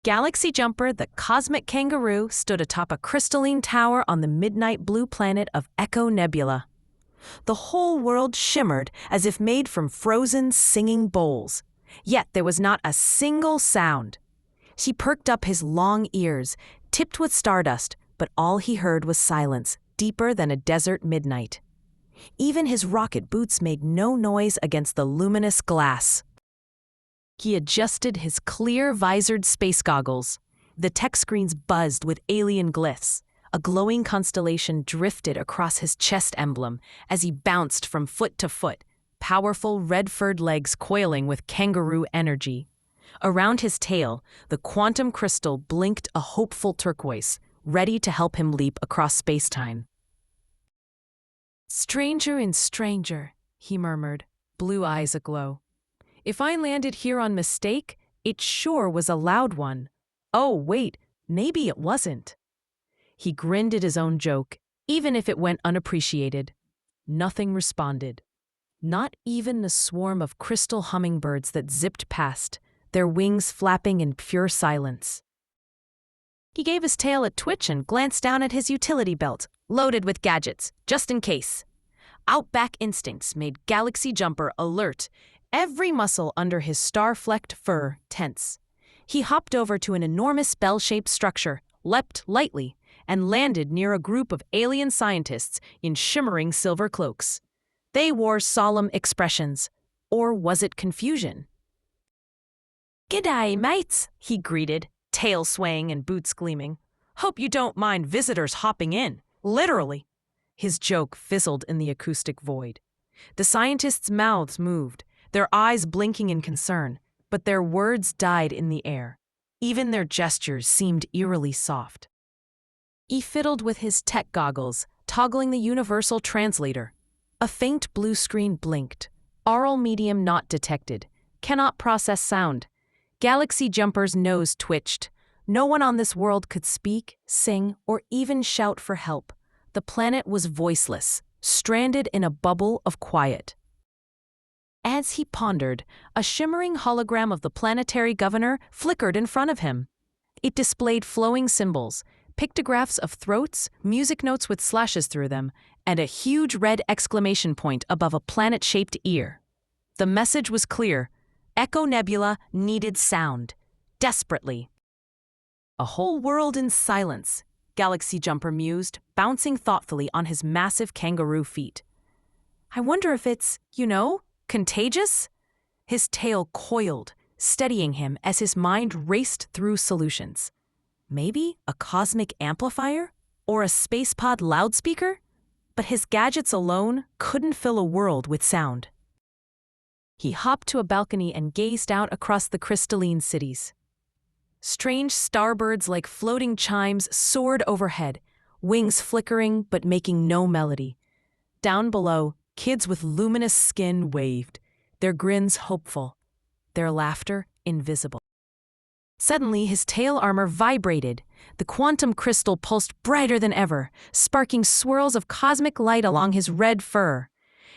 Galaxy Jumper, the Cosmic Kangaroo, stood atop a crystalline tower on the midnight blue planet of Echonebula. The whole world shimmered as if made from frozen singing bowls. Yet there was not a single sound. He perked up his long ears, tipped with stardust, but all he heard was silence, deeper than a desert midnight. Even his rocket boots made no noise against the luminous glass. He adjusted his clear, visored space goggles. The tech screens buzzed with alien glyphs. A glowing constellation drifted across his chest emblem as he bounced from foot to foot, powerful red-furred legs coiling with kangaroo energy. Around his tail, the quantum crystal blinked a hopeful turquoise, ready to help him leap across space-time. "Stranger and stranger," he murmured, blue eyes aglow. "If I landed here on mistake, it sure was a loud one. Oh, wait, maybe it wasn't." He grinned at his own joke, even if it went unappreciated. Nothing responded. Not even the swarm of crystal hummingbirds that zipped past, their wings flapping in pure silence. He gave his tail a twitch and glanced down at his utility belt, loaded with gadgets, just in case. Outback instincts made Galaxy Jumper alert, every muscle under his star-flecked fur tense. He hopped over to an enormous bell-shaped structure, leapt lightly, and landed near a group of alien scientists in shimmering silver cloaks. They wore solemn expressions. Or was it confusion? "G'day, mates," he greeted, tail swaying and boots gleaming. "Hope you don't mind visitors hopping in, literally." His joke fizzled in the acoustic void. The scientists' mouths moved, their eyes blinking in concern, but their words died in the air. Even their gestures seemed eerily soft. He fiddled with his tech goggles, toggling the universal translator. A faint blue screen blinked. Aural medium not detected. Cannot process sound. Galaxy Jumper's nose twitched. No one on this world could speak, sing, or even shout for help. The planet was voiceless, stranded in a bubble of quiet. As he pondered, a shimmering hologram of the planetary governor flickered in front of him. It displayed flowing symbols, pictographs of throats, music notes with slashes through them, and a huge red exclamation point above a planet-shaped ear. The message was clear. Echonebula needed sound. Desperately. "A whole world in silence," Galaxy Jumper mused, bouncing thoughtfully on his massive kangaroo feet. "I wonder if it's, contagious?" His tail coiled, steadying him as his mind raced through solutions. Maybe a cosmic amplifier? Or a spacepod loudspeaker? But his gadgets alone couldn't fill a world with sound. He hopped to a balcony and gazed out across the crystalline cities. Strange starbirds like floating chimes soared overhead, wings flickering but making no melody. Down below, kids with luminous skin waved, their grins hopeful, their laughter invisible. Suddenly, his tail armor vibrated. The quantum crystal pulsed brighter than ever, sparking swirls of cosmic light along his red fur.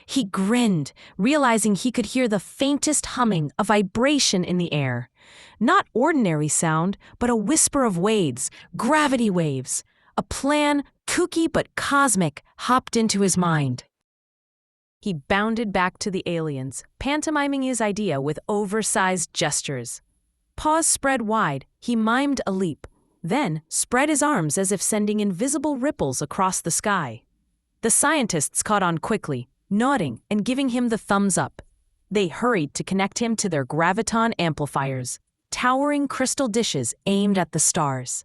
He grinned, realizing he could hear the faintest humming, a vibration in the air. Not ordinary sound, but a whisper of waves, gravity waves. A plan, kooky but cosmic, hopped into his mind. He bounded back to the aliens, pantomiming his idea with oversized gestures. Paws spread wide, he mimed a leap, then spread his arms as if sending invisible ripples across the sky. The scientists caught on quickly, nodding and giving him the thumbs up. They hurried to connect him to their graviton amplifiers, towering crystal dishes aimed at the stars.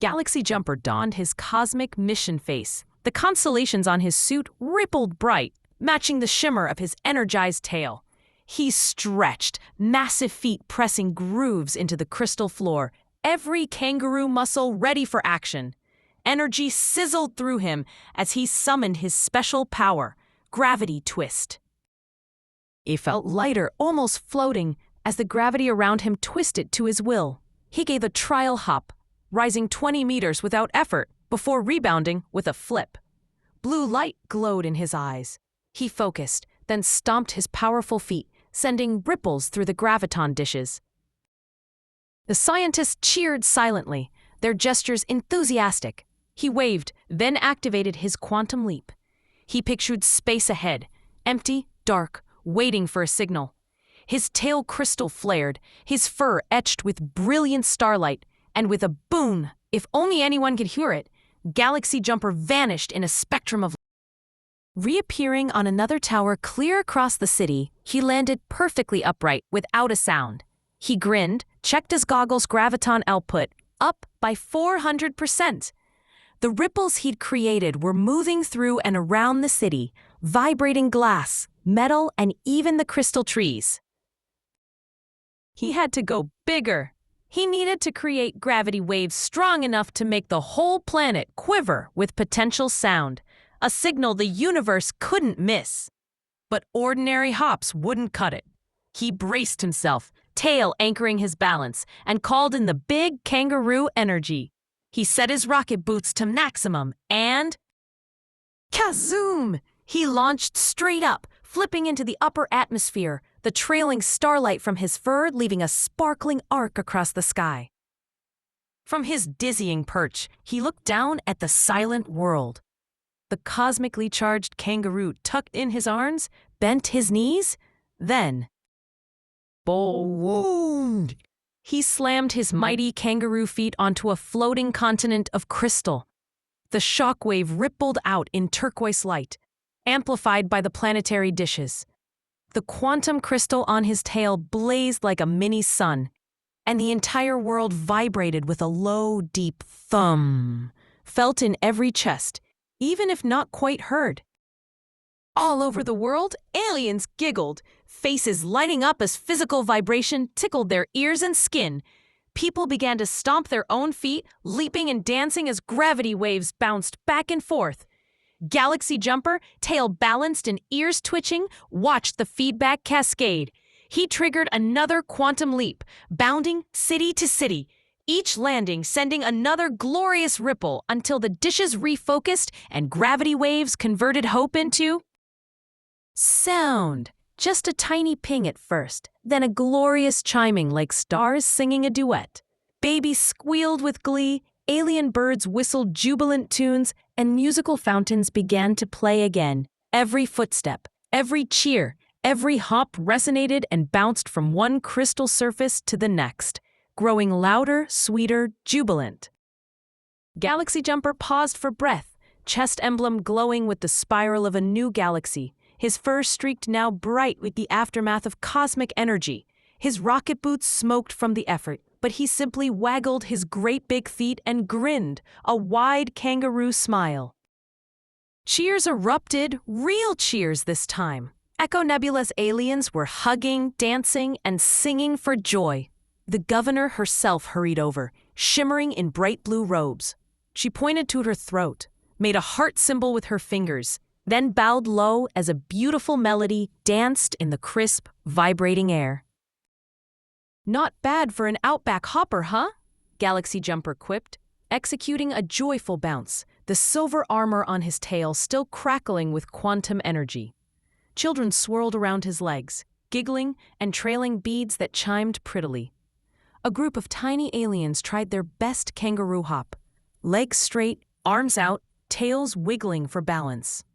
Galaxy Jumper donned his cosmic mission face. The constellations on his suit rippled bright, matching the shimmer of his energized tail. He stretched, massive feet pressing grooves into the crystal floor, every kangaroo muscle ready for action. Energy sizzled through him as he summoned his special power, gravity twist. He felt lighter, almost floating, as the gravity around him twisted to his will. He gave a trial hop, rising 20 meters without effort, before rebounding with a flip. Blue light glowed in his eyes. He focused, then stomped his powerful feet, sending ripples through the graviton dishes. The scientists cheered silently, their gestures enthusiastic. He waved, then activated his quantum leap. He pictured space ahead, empty, dark, waiting for a signal. His tail crystal flared, his fur etched with brilliant starlight, and with a boom, if only anyone could hear it, Galaxy Jumper vanished in a spectrum of light. Reappearing on another tower clear across the city, he landed perfectly upright without a sound. He grinned, checked his goggles' graviton output, up by 400%. The ripples he'd created were moving through and around the city, vibrating glass, metal, and even the crystal trees. He had to go bigger. He needed to create gravity waves strong enough to make the whole planet quiver with potential sound, a signal the universe couldn't miss. But ordinary hops wouldn't cut it. He braced himself, tail anchoring his balance, and called in the big kangaroo energy. He set his rocket boots to maximum and... Kazoom! He launched straight up, flipping into the upper atmosphere, the trailing starlight from his fur leaving a sparkling arc across the sky. From his dizzying perch, he looked down at the silent world. The cosmically charged kangaroo tucked in his arms, bent his knees, then... Boom! He slammed his mighty kangaroo feet onto a floating continent of crystal. The shockwave rippled out in turquoise light, amplified by the planetary dishes. The quantum crystal on his tail blazed like a mini sun, and the entire world vibrated with a low, deep thump, felt in every chest, even if not quite heard. All over the world, aliens giggled, faces lighting up as physical vibration tickled their ears and skin. People began to stomp their own feet, leaping and dancing as gravity waves bounced back and forth. Galaxy Jumper, tail balanced and ears twitching, watched the feedback cascade. He triggered another quantum leap, bounding city to city, each landing sending another glorious ripple until the dishes refocused and gravity waves converted hope into... sound. Just a tiny ping at first, then a glorious chiming like stars singing a duet. Babies squealed with glee, alien birds whistled jubilant tunes, and musical fountains began to play again. Every footstep, every cheer, every hop resonated and bounced from one crystal surface to the next, growing louder, sweeter, jubilant. Galaxy Jumper paused for breath, chest emblem glowing with the spiral of a new galaxy. His fur streaked now bright with the aftermath of cosmic energy. His rocket boots smoked from the effort, but he simply waggled his great big feet and grinned, a wide kangaroo smile. Cheers erupted, real cheers this time. Echonebula's aliens were hugging, dancing, and singing for joy. The governor herself hurried over, shimmering in bright blue robes. She pointed to her throat, made a heart symbol with her fingers, then bowed low as a beautiful melody danced in the crisp, vibrating air. Not bad for an outback hopper, huh? Galaxy Jumper quipped, executing a joyful bounce, the silver armor on his tail still crackling with quantum energy. Children swirled around his legs, giggling and trailing beads that chimed prettily. A group of tiny aliens tried their best kangaroo hop, legs straight, arms out, tails wiggling for balance.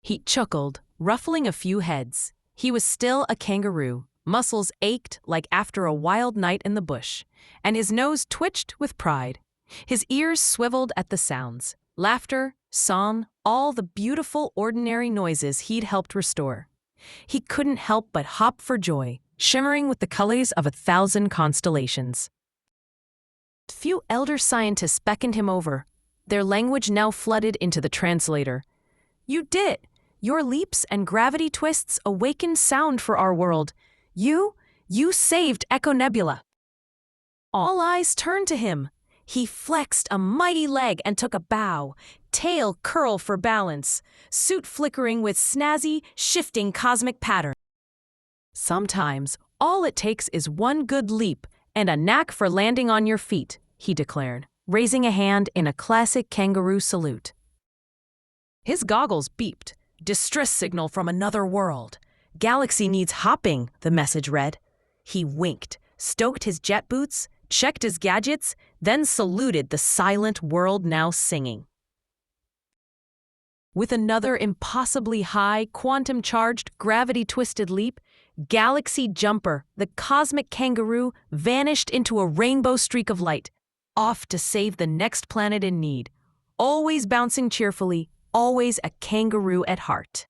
He chuckled, ruffling a few heads. He was still a kangaroo. Muscles ached like after a wild night in the bush, and his nose twitched with pride. His ears swiveled at the sounds, laughter, song, all the beautiful ordinary noises he'd helped restore. He couldn't help but hop for joy, shimmering with the colors of 1,000 constellations. Few elder scientists beckoned him over, their language now flooded into the translator. You did it! Your leaps and gravity twists awakened sound for our world. You saved Echonebula. All eyes turned to him. He flexed a mighty leg and took a bow, tail curl for balance, suit flickering with snazzy, shifting cosmic patterns. Sometimes, all it takes is one good leap and a knack for landing on your feet, he declared, raising a hand in a classic kangaroo salute. His goggles beeped. Distress signal from another world. Galaxy needs hopping, the message read. He winked, stoked his jet boots, checked his gadgets, then saluted the silent world now singing. With another impossibly high, quantum-charged, gravity-twisted leap, Galaxy Jumper, the Cosmic Kangaroo, vanished into a rainbow streak of light, off to save the next planet in need, always bouncing cheerfully, always a kangaroo at heart.